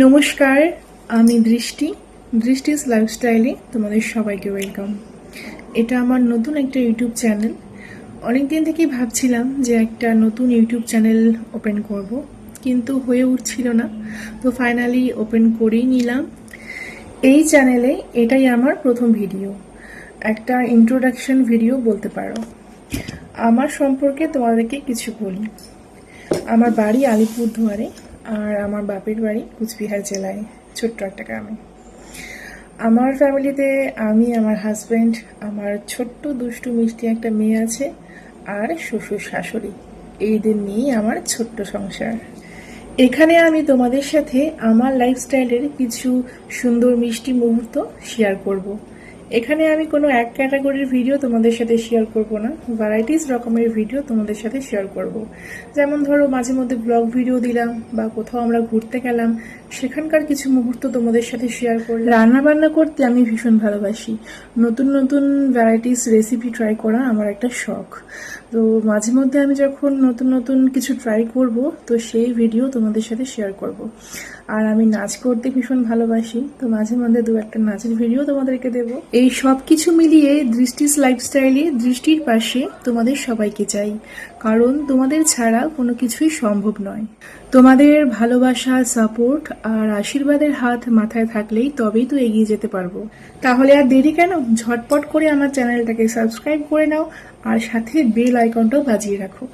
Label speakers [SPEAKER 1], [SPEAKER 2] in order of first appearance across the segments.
[SPEAKER 1] নমস্কার, আমি দৃষ্টিস লাইফস্টাইলে তোমাদের সবাইকে ওয়েলকাম। এটা আমার নতুন একটা ইউটিউব চ্যানেল। অনেকদিন থেকেই ভাবছিলাম যে একটা নতুন ইউটিউব চ্যানেল ওপেন করব, কিন্তু হয়ে উঠছিল না। তো ফাইনালি ওপেন করেই নিলাম। এই চ্যানেলে এটাই আমার প্রথম ভিডিও, একটা ইন্ট্রোডাকশন ভিডিও বলতে পারো। আমার সম্পর্কে তোমাদেরকে কিছু বলি। আমার বাড়ি আলিপুরদুয়ারে, আর আমার বাপের বাড়ি কুচবিহার জেলায় ছোট্ট একটা গ্রামে। আমার ফ্যামিলিতে আমি, আমার হাজব্যান্ড, আমার ছোট্ট দুষ্টু মিষ্টি একটা মেয়ে আছে, আর শ্বশুর শাশুড়ি। এইদের নিয়েই আমার ছোট্ট সংসার। এখানে আমি তোমাদের সাথে আমার লাইফস্টাইলের কিছু সুন্দর মিষ্টি মুহূর্ত শেয়ার করব। এখানে আমি কোনো এক ক্যাটাগরির ভিডিও তোমাদের সাথে শেয়ার করব না, ভ্যারাইটিস রকমের ভিডিও তোমাদের সাথে শেয়ার করব। যেমন ধরো মাঝে মধ্যে ব্লগ ভিডিও দিলাম, বা কোথাও আমরা ঘুরতে গেলাম, সেখানকার কিছু মুহূর্ত তোমাদের সাথে শেয়ার করলাম। রান্না বান্না করতে আমি ভীষণ ভালোবাসি। নতুন নতুন ভ্যারাইটিস রেসিপি ট্রাই করা আমার একটা শখ। তো মাঝে মধ্যে আমি যখন নতুন নতুন কিছু ট্রাই করব, তো সেই ভিডিও তোমাদের সাথে শেয়ার করব। আর আমি নাচ করতে ভীষণ ভালোবাসি, তো মাঝে মধ্যে দু একটা নাচের ভিডিও তোমাদেরকে দেবো। এই সব কিছু মিলিয়ে দৃষ্টিস লাইফস্টাইলে দৃষ্টির পাশে তোমাদের সবাইকে চাই, কারণ তোমাদের ছাড়া কোনো কিছুই সম্ভব নয়। তোমাদের ভালোবাসা, সাপোর্ট আর আশীর্বাদের হাত মাথায় থাকলেই তবেই তো এগিয়ে যেতে পারবো। তাহলে আর দেরি কেন, ঝটপট করে আমার চ্যানেলটাকে সাবস্ক্রাইব করে নাও, আর সাথে বেল আইকনটাও বাজিয়ে রাখো,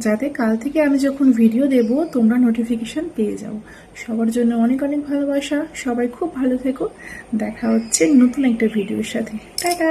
[SPEAKER 1] যাতে কাল থেকে আমি যখন ভিডিও দেব তোমরা নোটিফিকেশন পেয়ে যাও। সবার জন্য অনেক অনেক ভালোবাসা। সবাই খুব ভালো থেকো। দেখা হচ্ছে নতুন একটা ভিডিওর সাথে। টাটা।